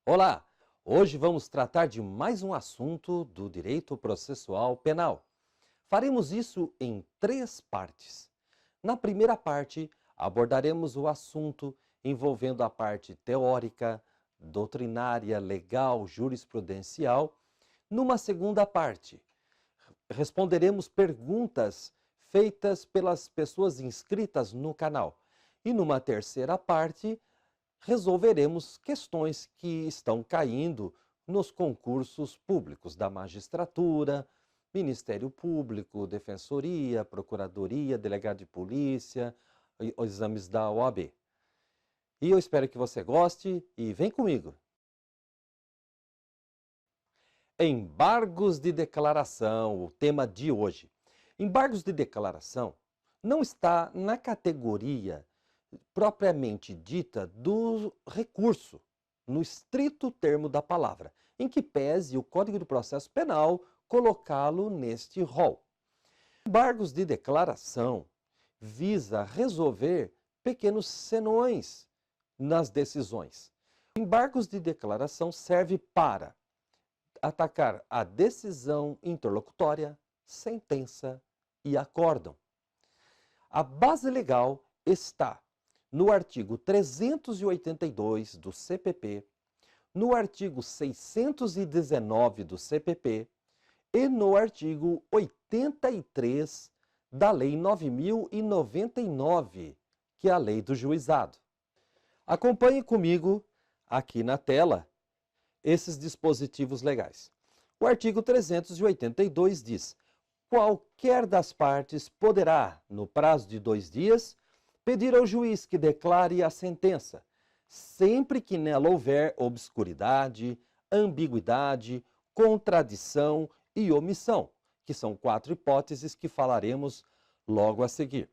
Olá! Hoje vamos tratar de mais um assunto do direito processual penal. Faremos isso em três partes. Na primeira parte, abordaremos o assunto envolvendo a parte teórica, doutrinária, legal, jurisprudencial. Numa segunda parte, responderemos perguntas feitas pelas pessoas inscritas no canal. E numa terceira parte, resolveremos questões que estão caindo nos concursos públicos da magistratura, Ministério Público, Defensoria, Procuradoria, Delegado de Polícia, e os exames da OAB. E eu espero que você goste e vem comigo. Embargos de declaração, o tema de hoje. Embargos de declaração não está na categoria propriamente dita do recurso, no estrito termo da palavra, em que pese o Código de Processo Penal colocá-lo neste rol. Embargos de declaração visa resolver pequenos senões nas decisões. Embargos de declaração serve para atacar a decisão interlocutória, sentença e acórdão. A base legal está no artigo 382 do CPP, no artigo 619 do CPP e no artigo 83 da Lei 9.099, que é a Lei do Juizado. Acompanhe comigo aqui na tela esses dispositivos legais. O artigo 382 diz: qualquer das partes poderá, no prazo de 2 dias, pedir ao juiz que declare a sentença, sempre que nela houver obscuridade, ambiguidade, contradição e omissão, que são 4 hipóteses que falaremos logo a seguir.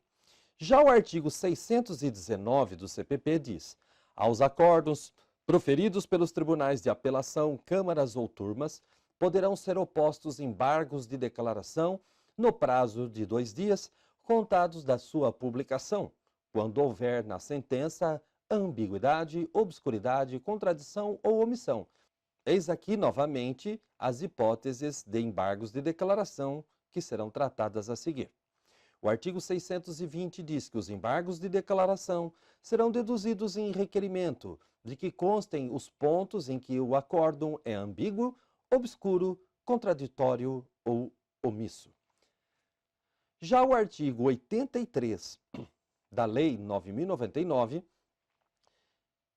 Já o artigo 619 do CPP diz: aos acórdãos proferidos pelos tribunais de apelação, câmaras ou turmas, poderão ser opostos embargos de declaração no prazo de 2 dias, contados da sua publicação, quando houver na sentença ambiguidade, obscuridade, contradição ou omissão. Eis aqui novamente as hipóteses de embargos de declaração que serão tratadas a seguir. O artigo 620 diz que os embargos de declaração serão deduzidos em requerimento de que constem os pontos em que o acórdão é ambíguo, obscuro, contraditório ou omisso. Já o artigo 83 da Lei 9.099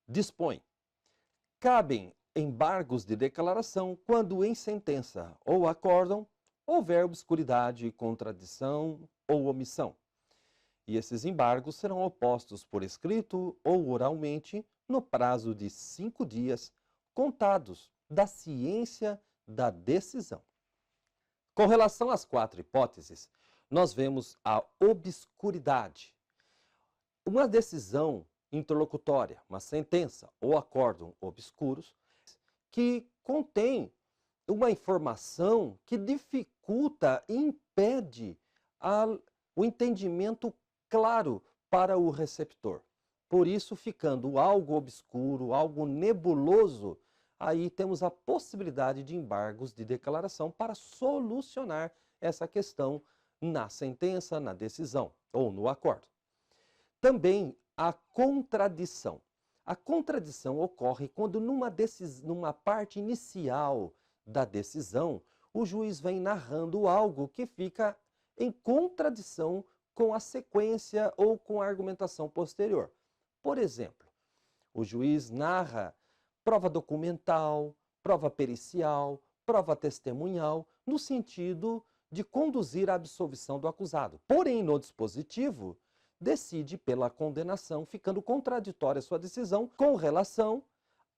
dispõe: cabem embargos de declaração quando em sentença ou acórdão houver obscuridade, contradição ou omissão. E esses embargos serão opostos por escrito ou oralmente no prazo de 5 dias, contados da ciência da decisão. Com relação às 4 hipóteses, nós vemos a obscuridade. Uma decisão interlocutória, uma sentença ou acórdão obscuros, que contém uma informação que dificulta e impede o entendimento claro para o receptor. Por isso, ficando algo obscuro, algo nebuloso, aí temos a possibilidade de embargos de declaração para solucionar essa questão na sentença, na decisão ou no acórdão. Também a contradição. A contradição ocorre quando numa parte inicial da decisão, o juiz vem narrando algo que fica em contradição com a sequência ou com a argumentação posterior. Por exemplo, o juiz narra prova documental, prova pericial, prova testemunhal, no sentido de conduzir à absolvição do acusado. Porém, no dispositivo, decide pela condenação, ficando contraditória sua decisão com relação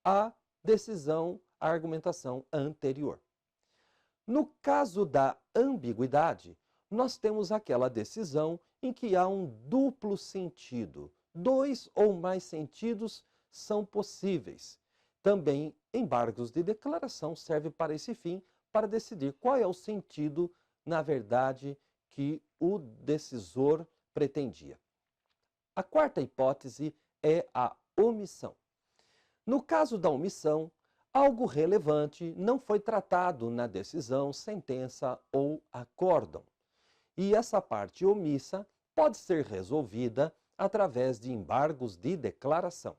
à decisão, à argumentação anterior. No caso da ambiguidade, nós temos aquela decisão em que há um duplo sentido. 2 ou mais sentidos são possíveis. Também, embargos de declaração servem para esse fim, para decidir qual é o sentido, na verdade, que o decisor pretendia. A quarta hipótese é a omissão. No caso da omissão, algo relevante não foi tratado na decisão, sentença ou acórdão. E essa parte omissa pode ser resolvida através de embargos de declaração.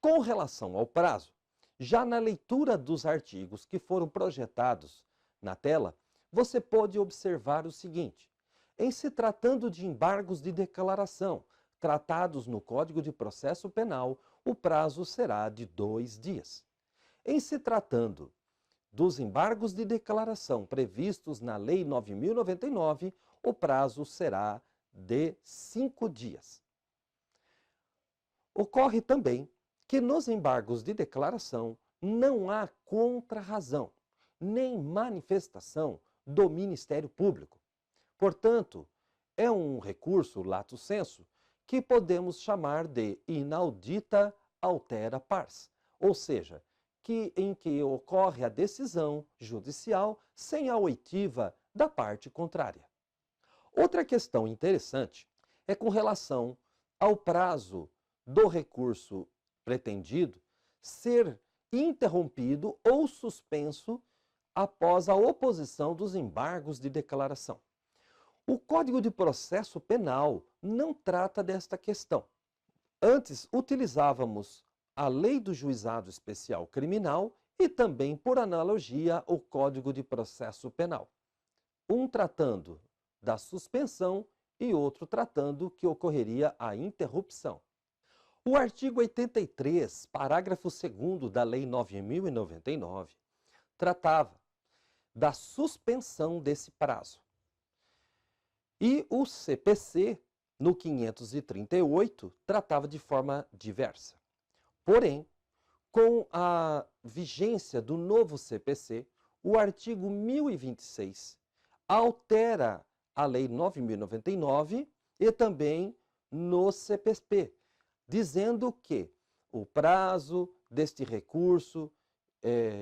Com relação ao prazo, já na leitura dos artigos que foram projetados na tela, você pode observar o seguinte: em se tratando de embargos de declaração tratados no Código de Processo Penal, o prazo será de 2 dias. Em se tratando dos embargos de declaração previstos na Lei 9.099, o prazo será de 5 dias. Ocorre também que nos embargos de declaração não há contrarrazão, nem manifestação do Ministério Público. Portanto, é um recurso lato sensu que podemos chamar de inaudita altera pars, ou seja, em que ocorre a decisão judicial sem a oitiva da parte contrária. Outra questão interessante é com relação ao prazo do recurso pretendido ser interrompido ou suspenso após a oposição dos embargos de declaração. O Código de Processo Penal não trata desta questão. Antes, utilizávamos a Lei do Juizado Especial Criminal e também, por analogia, o Código de Processo Penal. Um tratando da suspensão e outro tratando que ocorreria a interrupção. O artigo 83, parágrafo 2º da Lei 9.099, tratava da suspensão desse prazo. E o CPC, no 538, tratava de forma diversa. Porém, com a vigência do novo CPC, o artigo 1026 altera a Lei 9.099 e também no CPP, dizendo que o prazo deste recurso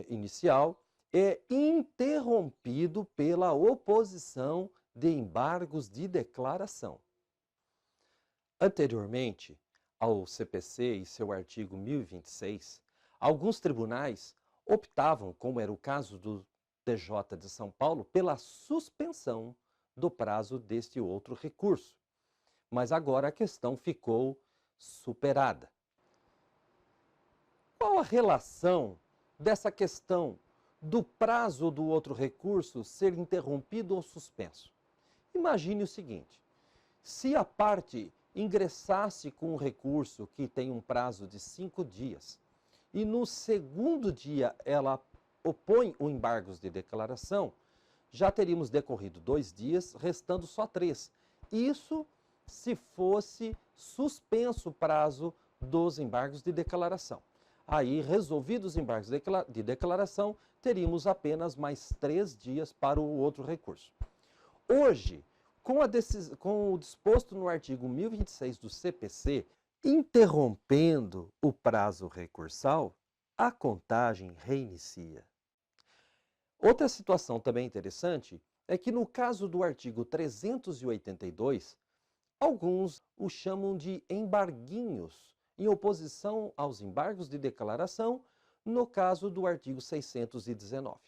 inicial é interrompido pela oposição de embargos de declaração. Anteriormente ao CPC e seu artigo 1026, alguns tribunais optavam, como era o caso do TJ de São Paulo, pela suspensão do prazo deste outro recurso. Mas agora a questão ficou superada. Qual a relação dessa questão do prazo do outro recurso ser interrompido ou suspenso? Imagine o seguinte: se a parte ingressasse com um recurso que tem um prazo de 5 dias e no segundo dia ela opõe o embargos de declaração, já teríamos decorrido 2 dias, restando só 3. Isso se fosse suspenso o prazo dos embargos de declaração. Aí, resolvidos os embargos de declaração, teríamos apenas mais 3 dias para o outro recurso. Hoje, com o disposto no artigo 1026 do CPC, interrompendo o prazo recursal, a contagem reinicia. Outra situação também interessante é que no caso do artigo 382, alguns o chamam de embarguinhos, em oposição aos embargos de declaração, no caso do artigo 619.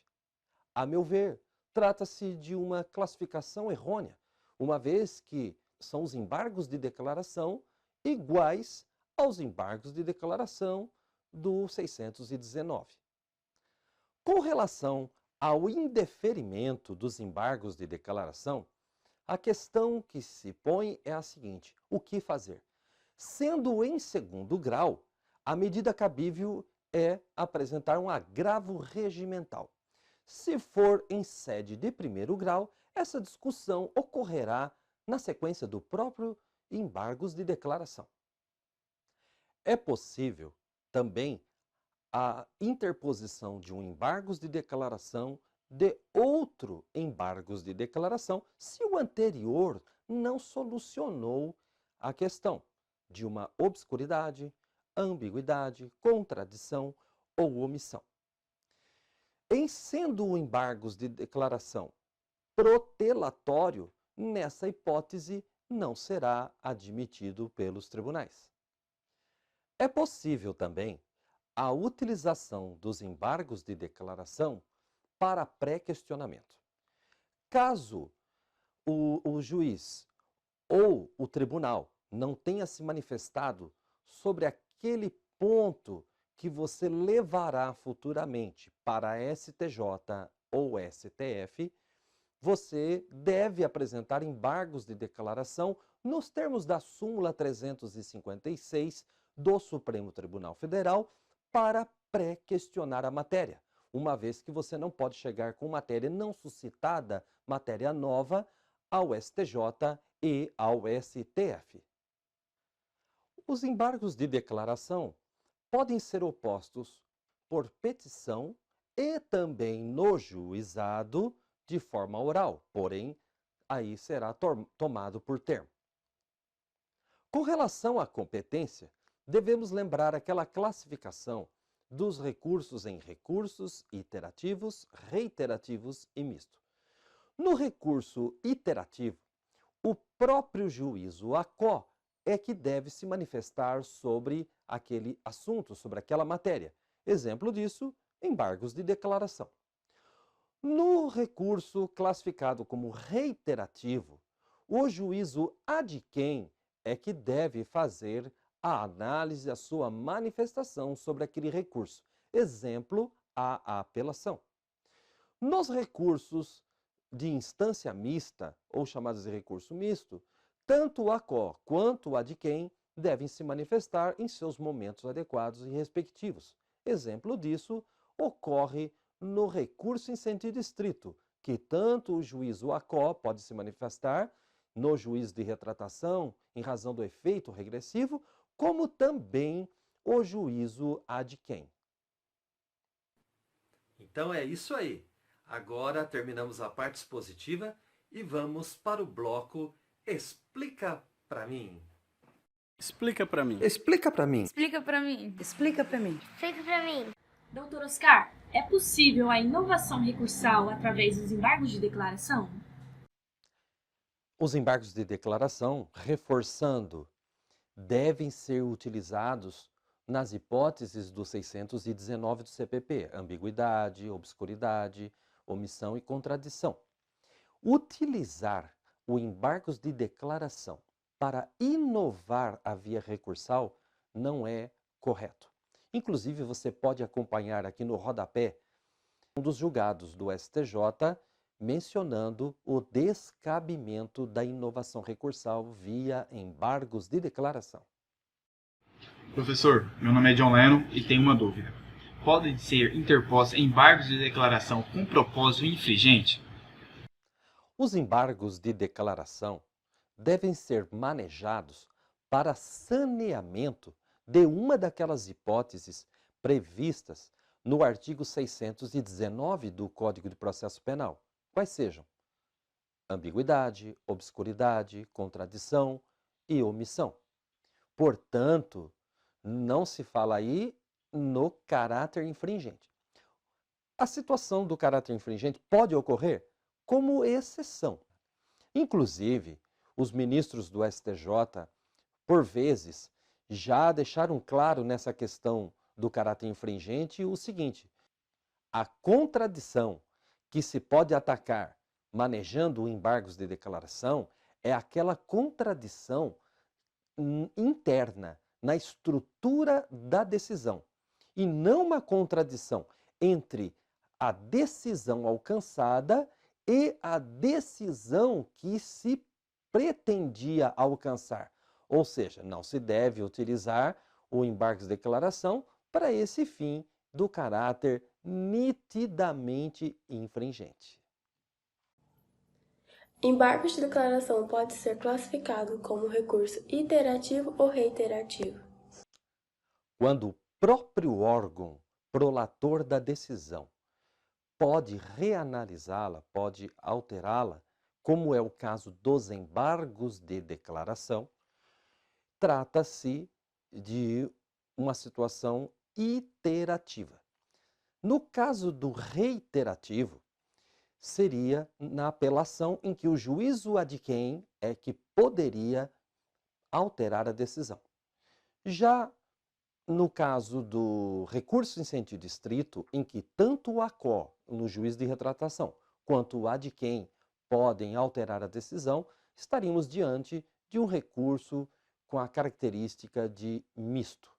A meu ver, trata-se de uma classificação errônea, uma vez que são os embargos de declaração iguais aos embargos de declaração do 619. Com relação ao indeferimento dos embargos de declaração, a questão que se põe é a seguinte: o que fazer? Sendo em segundo grau, a medida cabível é apresentar um agravo regimental. Se for em sede de primeiro grau, essa discussão ocorrerá na sequência do próprio embargos de declaração. É possível também a interposição de um embargos de declaração de outro embargos de declaração se o anterior não solucionou a questão de uma obscuridade, ambiguidade, contradição ou omissão. Em sendo o embargos de declaração protelatório, nessa hipótese não será admitido pelos tribunais. É possível também a utilização dos embargos de declaração para pré-questionamento. Caso o juiz ou o tribunal não tenha se manifestado sobre aquele ponto que você levará futuramente para a STJ ou STF, você deve apresentar embargos de declaração nos termos da súmula 356 do Supremo Tribunal Federal para pré-questionar a matéria, uma vez que você não pode chegar com matéria não suscitada, matéria nova, ao STJ e ao STF. Os embargos de declaração podem ser opostos por petição e também no juizado de forma oral, porém, aí será tomado por termo. Com relação à competência, devemos lembrar aquela classificação dos recursos em recursos iterativos, reiterativos e misto. No recurso iterativo, o próprio juiz, o ACO, é que deve se manifestar sobre aquele assunto, sobre aquela matéria. Exemplo disso, embargos de declaração. No recurso classificado como reiterativo, o juízo ad quem é que deve fazer a análise, a sua manifestação sobre aquele recurso. Exemplo, a apelação. Nos recursos de instância mista, ou chamados de recurso misto, tanto o ACO quanto o ad quem devem se manifestar em seus momentos adequados e respectivos. Exemplo disso ocorre no recurso em sentido estrito, que tanto o juiz, o ACO, pode se manifestar no juízo de retratação em razão do efeito regressivo, como também o juízo ad quem. Então é isso aí. Agora terminamos a parte expositiva e vamos para o bloco Explica pra mim. Explica pra mim. Explica pra mim. Explica pra mim. Explica pra mim. Explica pra mim. Doutor Oscar, é possível a inovação recursal através dos embargos de declaração? Os embargos de declaração, reforçando, devem ser utilizados nas hipóteses do 619 do CPP, ambiguidade, obscuridade, omissão e contradição. Utilizar o embargos de declaração para inovar a via recursal não é correto. Inclusive, você pode acompanhar aqui no rodapé um dos julgados do STJ mencionando o descabimento da inovação recursal via embargos de declaração. Professor, meu nome é John Lennon e tenho uma dúvida. Podem ser interpostos embargos de declaração com propósito infringente? Os embargos de declaração devem ser manejados para saneamento de uma daquelas hipóteses previstas no artigo 619 do Código de Processo Penal, quais sejam ambiguidade, obscuridade, contradição e omissão. Portanto, não se fala aí no caráter infringente. A situação do caráter infringente pode ocorrer como exceção. Inclusive, os ministros do STJ, por vezes, já deixaram claro nessa questão do caráter infringente o seguinte: a contradição que se pode atacar manejando embargos de declaração é aquela contradição interna, na estrutura da decisão, e não uma contradição entre a decisão alcançada e a decisão que se pretendia alcançar. Ou seja, não se deve utilizar o embargos de declaração para esse fim do caráter nitidamente infringente. Embargos de declaração pode ser classificado como recurso iterativo ou reiterativo. Quando o próprio órgão prolator da decisão pode reanalisá-la, pode alterá-la, como é o caso dos embargos de declaração, trata-se de uma situação iterativa. No caso do reiterativo, seria na apelação em que o juízo ad quem é que poderia alterar a decisão. Já no caso do recurso em sentido estrito, em que tanto o ACO, no juiz de retratação, quanto o adquém podem alterar a decisão, estaríamos diante de um recurso com a característica de misto.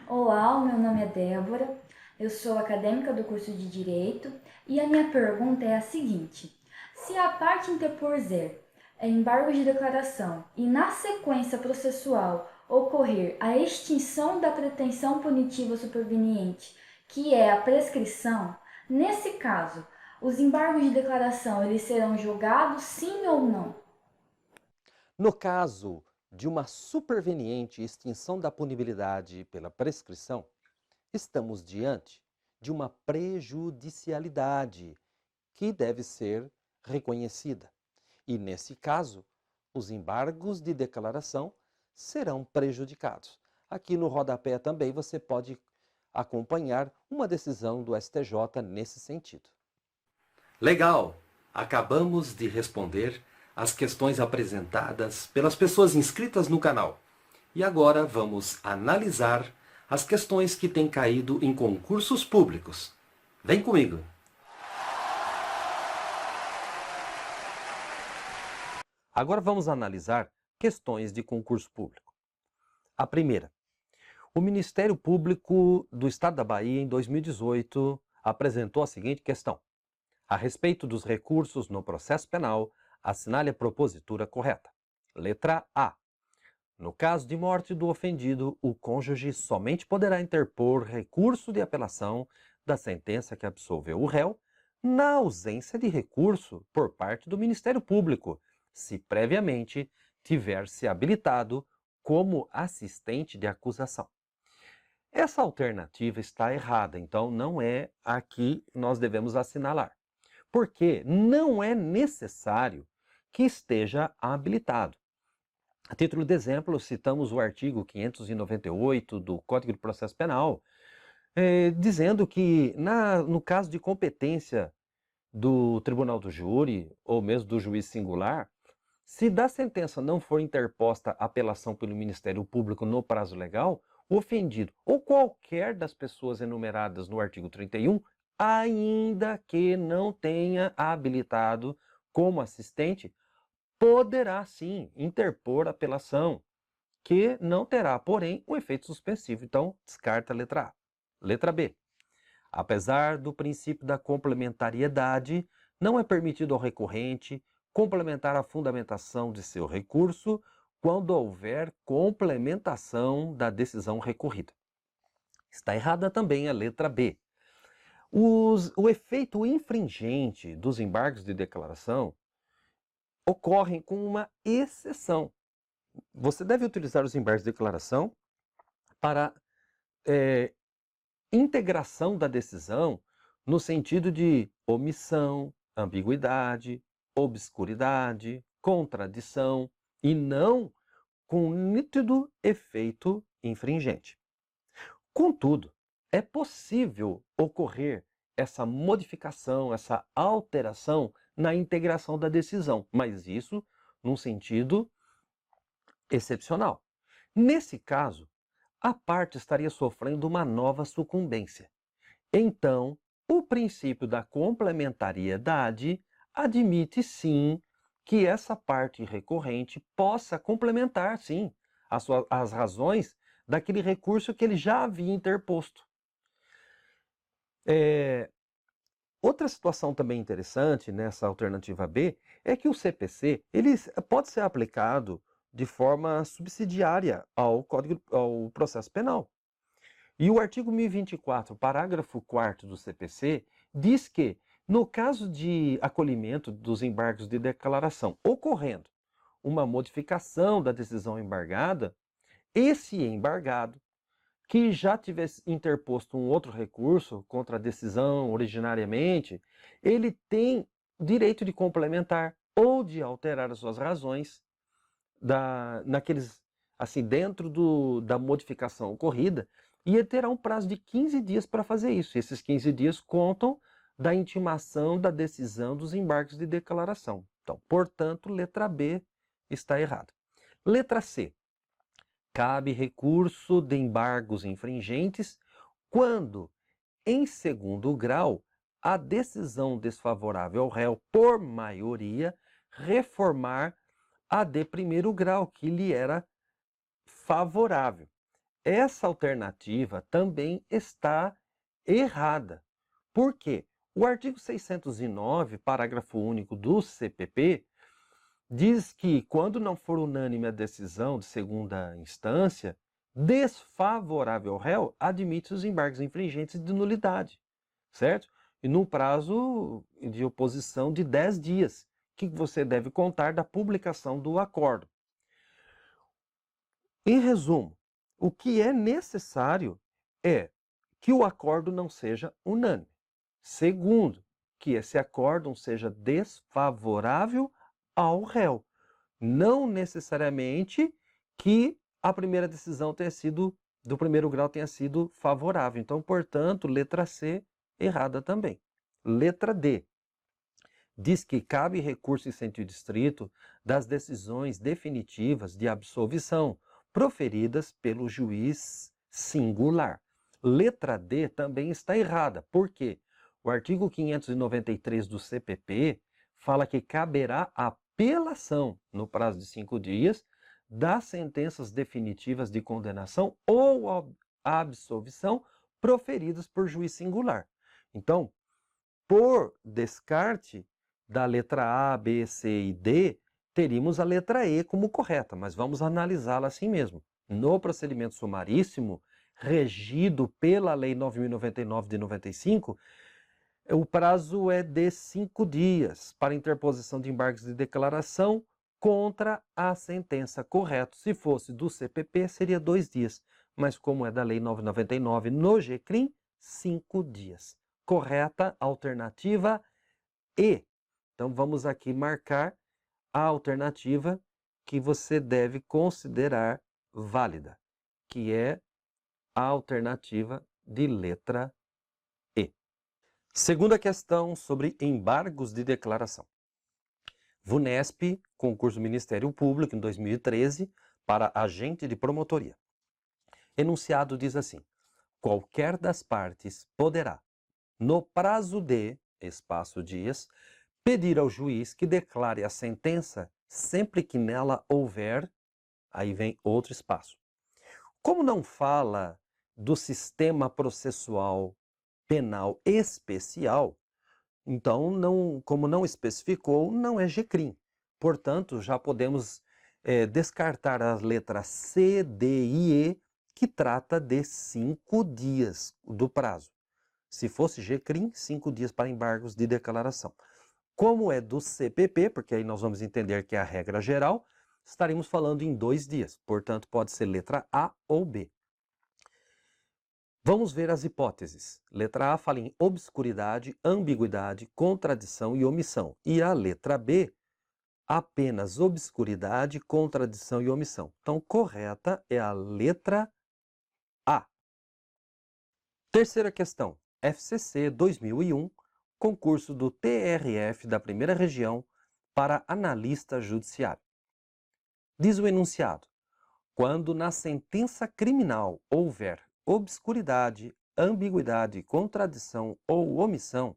Olá, o meu nome é Débora, eu sou acadêmica do curso de Direito e a minha pergunta é a seguinte: se a parte interposer embargo de declaração e na sequência processual ocorrer a extinção da pretensão punitiva superveniente, que é a prescrição, nesse caso, os embargos de declaração eles serão julgados sim ou não? No caso de uma superveniente extinção da punibilidade pela prescrição, estamos diante de uma prejudicialidade que deve ser reconhecida. E, nesse caso, os embargos de declaração serão prejudicados. Aqui no rodapé também você pode acompanhar uma decisão do STJ nesse sentido. Legal! Acabamos de responder as questões apresentadas pelas pessoas inscritas no canal. E agora vamos analisar as questões que têm caído em concursos públicos. Vem comigo! Agora vamos analisar questões de concurso público. A primeira. O Ministério Público do Estado da Bahia, em 2018, apresentou a seguinte questão: a respeito dos recursos no processo penal, assinale a propositura correta. Letra A. No caso de morte do ofendido, o cônjuge somente poderá interpor recurso de apelação da sentença que absolveu o réu, na ausência de recurso por parte do Ministério Público, se previamente tiver se habilitado como assistente de acusação. Essa alternativa está errada, então não é a que nós devemos assinalar, porque não é necessário que esteja habilitado. A título de exemplo, citamos o artigo 598 do Código de Processo Penal, dizendo que no caso de competência do tribunal do júri ou mesmo do juiz singular, se da sentença não for interposta apelação pelo Ministério Público no prazo legal, o ofendido ou qualquer das pessoas enumeradas no artigo 31, ainda que não tenha habilitado como assistente, poderá sim interpor apelação, que não terá, porém, um efeito suspensivo. Então, descarta a letra A. Letra B. Apesar do princípio da complementariedade, não é permitido ao recorrente complementar a fundamentação de seu recurso quando houver complementação da decisão recorrida. Está errada também a letra B. O efeito infringente dos embargos de declaração ocorrem com uma exceção. Você deve utilizar os embargos de declaração para integração da decisão no sentido de omissão, ambiguidade, obscuridade, contradição e não com nítido efeito infringente. Contudo, é possível ocorrer essa modificação, essa alteração na integração da decisão, mas isso num sentido excepcional. Nesse caso, a parte estaria sofrendo uma nova sucumbência. Então, o princípio da complementariedade admite sim que essa parte recorrente possa complementar sim as razões daquele recurso que ele já havia interposto. Outra situação também interessante nessa alternativa B é que o CPC ele pode ser aplicado de forma subsidiária ao processo penal. E o artigo 1024, parágrafo 4º do CPC, diz que, no caso de acolhimento dos embargos de declaração ocorrendo uma modificação da decisão embargada, esse embargado, que já tivesse interposto um outro recurso contra a decisão originariamente, ele tem direito de complementar ou de alterar as suas razões dentro da modificação ocorrida, e ele terá um prazo de 15 dias para fazer isso. E esses 15 dias contam da intimação da decisão dos embargos de declaração. Então, portanto, letra B está errada. Letra C. cabe recurso de embargos infringentes quando, em segundo grau, a decisão desfavorável ao réu por maioria reformar a de primeiro grau, que lhe era favorável. Essa alternativa também está errada. Por quê? O artigo 609, parágrafo único do CPP, diz que, quando não for unânime a decisão de segunda instância, desfavorável ao réu, admite os embargos infringentes de nulidade, certo? E no prazo de oposição de 10 dias, que você deve contar da publicação do acordo. Em resumo, o que é necessário é que o acordo não seja unânime. Segundo, que esse acórdão seja desfavorável ao réu. Não necessariamente que a primeira decisão do primeiro grau tenha sido favorável. Então, portanto, letra C, errada também. Letra D. Diz que cabe recurso em sentido estrito das decisões definitivas de absolvição proferidas pelo juiz singular. Letra D também está errada. Por quê? O artigo 593 do CPP fala que caberá apelação no prazo de 5 dias das sentenças definitivas de condenação ou absolvição proferidas por juiz singular. Então, por descarte da letra A, B, C e D, teríamos a letra E como correta, mas vamos analisá-la assim mesmo. No procedimento sumaríssimo, regido pela Lei 9.099 de 95, o prazo é de 5 dias para interposição de embargos de declaração contra a sentença. Correto, se fosse do CPP, seria 2 dias, mas como é da Lei 9.099 no GCRIM, 5 dias. Correta, alternativa E. Então vamos aqui marcar a alternativa que você deve considerar válida, que é a alternativa de letra E. Segunda questão sobre embargos de declaração. VUNESP, concurso Ministério Público em 2013, para agente de promotoria. Enunciado diz assim: qualquer das partes poderá, no prazo de espaço dias, pedir ao juiz que declare a sentença sempre que nela houver, aí vem outro espaço. Como não fala do sistema processual penal especial, então, como não especificou, não é GCRIM. Portanto, já podemos descartar as letras C, D e E, que trata de 5 dias do prazo. Se fosse GCRIM, 5 dias para embargos de declaração. Como é do CPP, porque aí nós vamos entender que é a regra geral, estaremos falando em 2 dias. Portanto, pode ser letra A ou B. Vamos ver as hipóteses. Letra A fala em obscuridade, ambiguidade, contradição e omissão. E a letra B, apenas obscuridade, contradição e omissão. Então, correta é a letra A. Terceira questão. FCC 2001, concurso do TRF da Primeira Região para analista judiciário. Diz o enunciado: quando na sentença criminal houver obscuridade, ambiguidade, contradição ou omissão,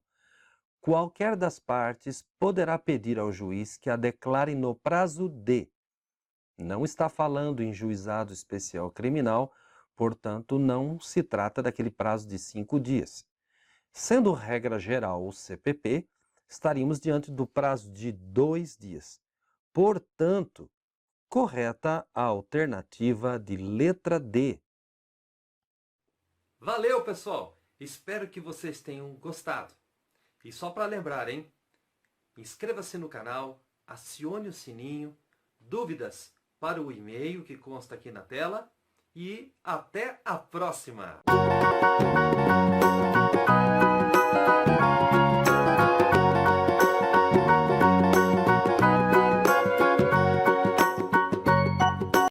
qualquer das partes poderá pedir ao juiz que a declare no prazo de. Não está falando em juizado especial criminal, portanto, não se trata daquele prazo de 5 dias. Sendo regra geral o CPP, estaríamos diante do prazo de 2 dias. Portanto, correta a alternativa de letra D. Valeu, pessoal! Espero que vocês tenham gostado. E só para lembrar, hein? Inscreva-se no canal, acione o sininho, dúvidas para o e-mail que consta aqui na tela e até a próxima!